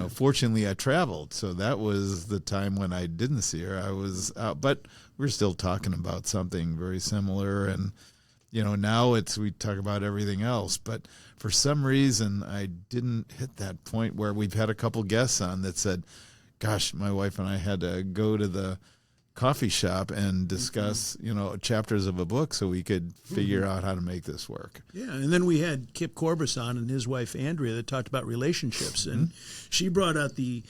Speaker 3: Fortunately, I traveled, so that was the time when I didn't see her. I was out, but we're still talking about something very similar. And now we talk about everything else. But for some reason, I didn't hit that point where we've had a couple guests on that said, "Gosh, my wife and I had to go to the coffee shop and discuss, chapters of a book so we could figure out how to make this work."
Speaker 1: Yeah, and then we had Kip Corbus on and his wife Andrea that talked about relationships, and she brought out the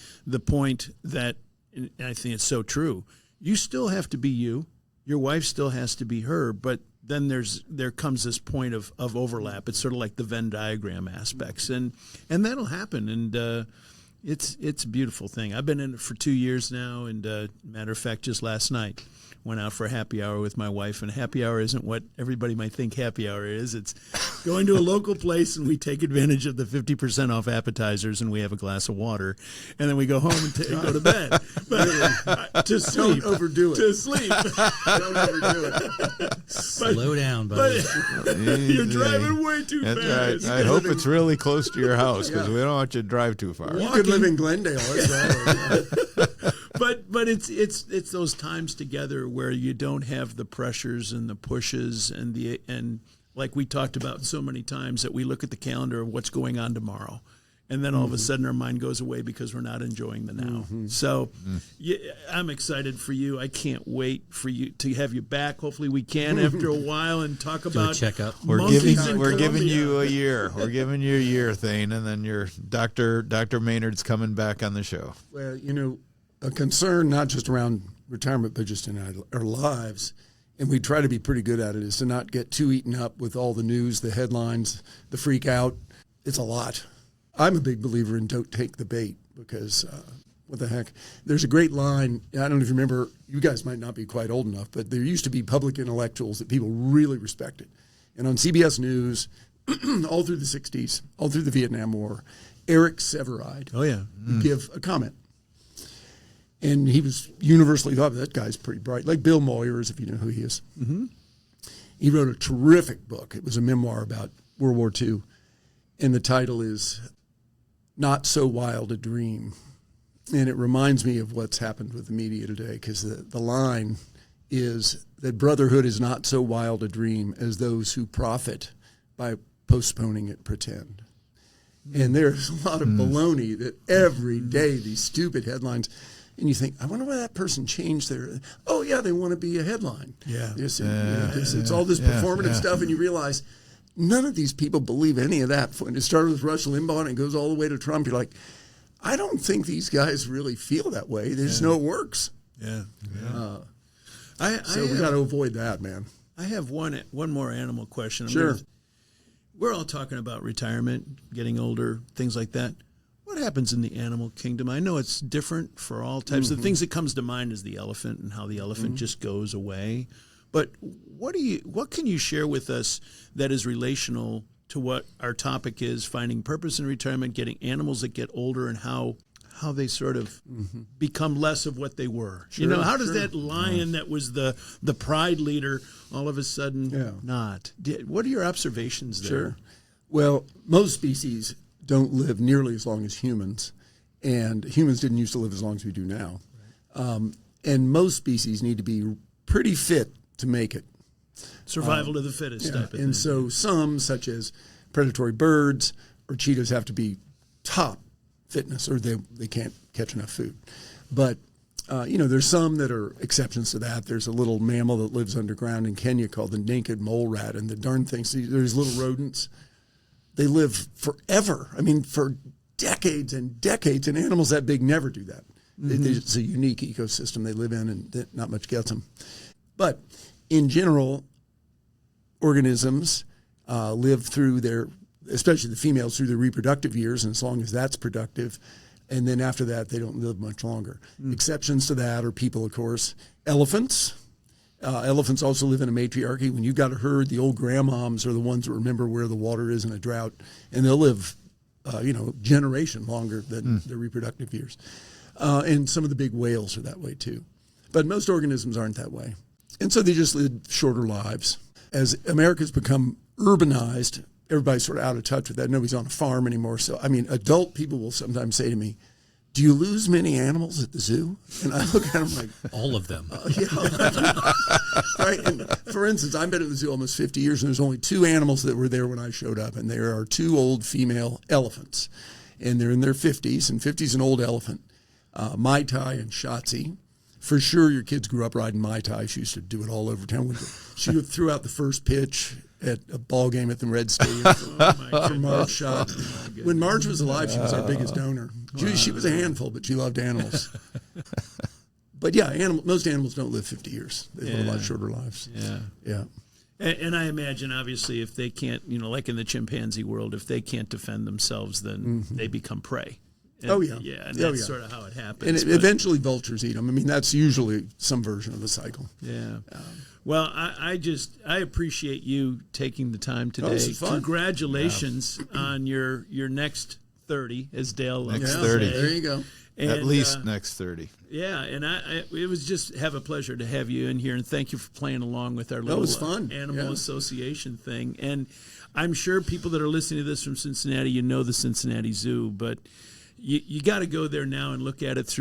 Speaker 1: point that, and I think it's so true. You still have to be you. Your wife still has to be her, but then there comes this point of overlap. It's sort of like the Venn diagram aspects, and that'll happen, and it's a beautiful thing. I've been in it for 2 years now, and matter of fact, just last night, went out for a happy hour with my wife, and happy hour isn't what everybody might think happy hour is. It's going to a local place, and we take advantage of the 50% off appetizers, and we have a glass of water, and then we go home and go to bed. But to sleep.
Speaker 4: Don't overdo it.
Speaker 1: To sleep.
Speaker 4: Don't overdo it.
Speaker 2: Slow down, buddy.
Speaker 1: You're driving way too
Speaker 3: That's
Speaker 1: fast.
Speaker 3: right. I hope it's really close to your house because we don't want you to drive too far.
Speaker 4: You could live in Glendale. That's right.
Speaker 1: But it's those times together where you don't have the pressures and the pushes and like we talked about so many times that we look at the calendar of what's going on tomorrow, and then all of a sudden our mind goes away because we're not enjoying the now. So yeah, I'm excited for you. I can't wait for you to have you back. Hopefully we can after a while and talk about
Speaker 2: checkup.
Speaker 3: We're
Speaker 1: monkeys in
Speaker 3: giving
Speaker 1: Colombia.
Speaker 3: you a year. We're giving you a year, Thane, and then your Dr. Maynard's coming back on the show.
Speaker 4: Well, a concern not just around retirement, but just in our lives, and we try to be pretty good at it, is to not get too eaten up with all the news, the headlines, the freak out. It's a lot. I'm a big believer in don't take the bait because what the heck? There's a great line. I don't know if you remember, you guys might not be quite old enough, but there used to be public intellectuals that people really respected. And on CBS News, all through the 60s, all through the Vietnam War, Eric Severide would give a comment. And he was universally thought, that guy's pretty bright, like Bill Moyers, if you know who he is. He wrote a terrific book. It was a memoir about World War II. And the title is Not So Wild a Dream. And it reminds me of what's happened with the media today, because the line is that brotherhood is not so wild a dream as those who profit by postponing it pretend. And there's a lot of baloney that every day, these stupid headlines, and you think, I wonder why that person changed their, oh yeah, they want to be a headline.
Speaker 1: Yeah.
Speaker 4: It's all this performative stuff, and you realize none of these people believe any of that. When it started with Rush Limbaugh and it goes all the way to Trump, you're like, I don't think these guys really feel that way. They just know it works.
Speaker 1: Yeah.
Speaker 4: So we got to avoid that, man.
Speaker 1: I have one more animal question.
Speaker 4: Sure.
Speaker 1: We're all talking about retirement, getting older, things like that. What happens in the animal kingdom? I know it's different for all types. The things that comes to mind is the elephant and how the elephant just goes away. But what can you share with us that is relational to what our topic is, finding purpose in retirement, getting animals that get older, and how they sort of become less of what they were?
Speaker 4: Sure,
Speaker 1: how does that lion that was the pride leader all of a sudden not? What are your observations there?
Speaker 4: Sure. Well, most species don't live nearly as long as humans, and humans didn't used to live as long as we do now. Right. And most species need to be pretty fit to make it.
Speaker 1: Survival of the fittest type of thing.
Speaker 4: And so some, such as predatory birds or cheetahs, have to be top fitness or they can't catch enough food. But, there's some that are exceptions to that. There's a little mammal that lives underground in Kenya called the naked mole rat, and the darn things, there's little rodents. They live forever. I mean, for decades and decades, and animals that big never do that. It's a unique ecosystem they live in, and not much gets them. But in general, organisms live through especially the females, through their reproductive years, and as long as that's productive, and then after that, they don't live much longer. Exceptions to that are people, of course. Elephants. Elephants also live in a matriarchy. When you've got a herd, the old grandmoms are the ones that remember where the water is in a drought, and they'll live, generation longer than their reproductive years. And some of the big whales are that way too. But most organisms aren't that way. And so they just live shorter lives. As America's become urbanized, everybody's sort of out of touch with that. Nobody's on a farm anymore. So, adult people will sometimes say to me, "Do you lose many animals at the zoo?" And I look at them like,
Speaker 2: All of them.
Speaker 4: Right. And for instance, I've been at the zoo almost 50 years, and there's only 2 animals that were there when I showed up, and there are 2 old female elephants, and they're in their 50s, and 50's an old elephant, Mai Tai and Shotzi. For sure, your kids grew up riding Mai Tai. She used to do it all over town. She threw out the first pitch at a ball game at the Red Stadium for Marge shot. When Marge was alive, she was our biggest donor. She was a handful, but she loved animals. But yeah, most animals don't live 50 years. They live a lot shorter lives. Yeah.
Speaker 1: And I imagine, obviously, if they can't, like in the chimpanzee world, if they can't defend themselves, then they become prey. And,
Speaker 4: Yeah,
Speaker 1: and that's sort of how it happens.
Speaker 4: And eventually vultures eat them. I mean, that's usually some version of the cycle.
Speaker 1: Yeah. Well, I appreciate you taking the time today.
Speaker 4: This is fun.
Speaker 1: Congratulations on your next 30, as Dale loves
Speaker 3: Next
Speaker 1: to
Speaker 3: 30.
Speaker 1: say.
Speaker 4: There you go.
Speaker 1: And,
Speaker 3: At least next 30.
Speaker 1: Yeah, and it was just have a pleasure to have you in here, and thank you for playing along with our little
Speaker 4: was fun.
Speaker 1: Animal Association thing. And I'm sure people that are listening to this from Cincinnati, the Cincinnati Zoo, but you got to go there now and look at it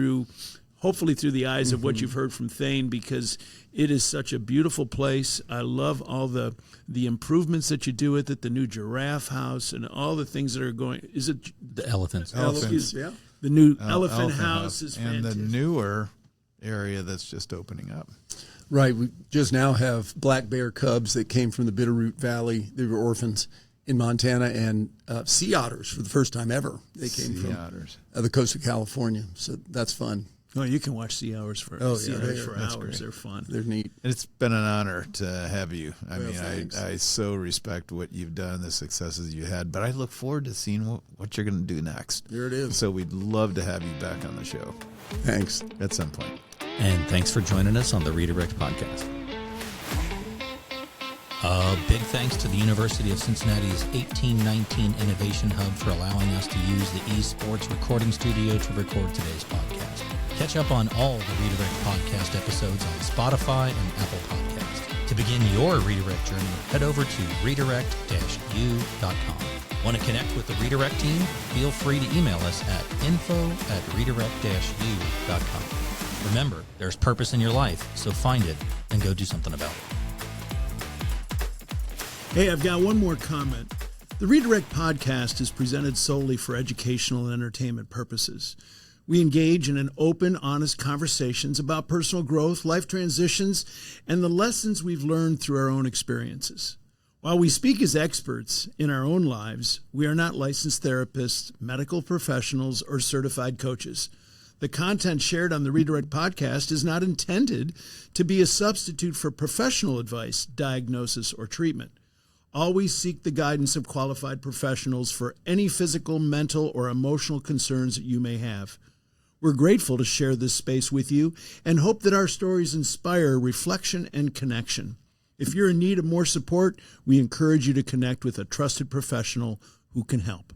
Speaker 1: hopefully through the eyes of what you've heard from Thane, because it is such a beautiful place. I love all the improvements that you do with it, the new giraffe house and all the things that are going. Is it
Speaker 2: The elephants.
Speaker 4: Elephants, yeah.
Speaker 1: the new elephant house is
Speaker 3: and
Speaker 1: fantastic.
Speaker 3: the newer area that's just opening up.
Speaker 4: Right. We just now have black bear cubs that came from the Bitterroot Valley. They were orphans in Montana, and sea otters for the first time ever. They came from the coast of California. So that's fun.
Speaker 1: Oh, you can watch sea otters for hours.
Speaker 3: That's great.
Speaker 1: They're fun.
Speaker 4: They're neat.
Speaker 3: It's been an honor to have you.
Speaker 4: Thanks.
Speaker 3: I so respect what you've done, the successes you had, but I look forward to seeing what you're going to do next.
Speaker 4: There it is.
Speaker 3: So we'd love to have you back on the show
Speaker 4: Thanks.
Speaker 3: at some point.
Speaker 2: And thanks for joining us on the Redirect Podcast. A big thanks to the University of Cincinnati's 1819 Innovation Hub for allowing us to use the eSports recording studio to record today's podcast. Catch up on all the Redirect Podcast episodes on Spotify and Apple Podcasts. To begin your Redirect journey, head over to redirect-u.com. Want to connect with the Redirect team? Feel free to email us at info@redirect-u.com. Remember, there's purpose in your life, so find it and go do something about it.
Speaker 1: Hey, I've got one more comment. The Redirect Podcast is presented solely for educational and entertainment purposes. We engage in an open, honest conversations about personal growth, life transitions, and the lessons we've learned through our own experiences. While we speak as experts in our own lives, we are not licensed therapists, medical professionals, or certified coaches. The content shared on the Redirect podcast is not intended to be a substitute for professional advice, diagnosis, or treatment. Always seek the guidance of qualified professionals for any physical, mental, or emotional concerns that you may have. We're grateful to share this space with you and hope that our stories inspire reflection and connection. If you're in need of more support, we encourage you to connect with a trusted professional who can help.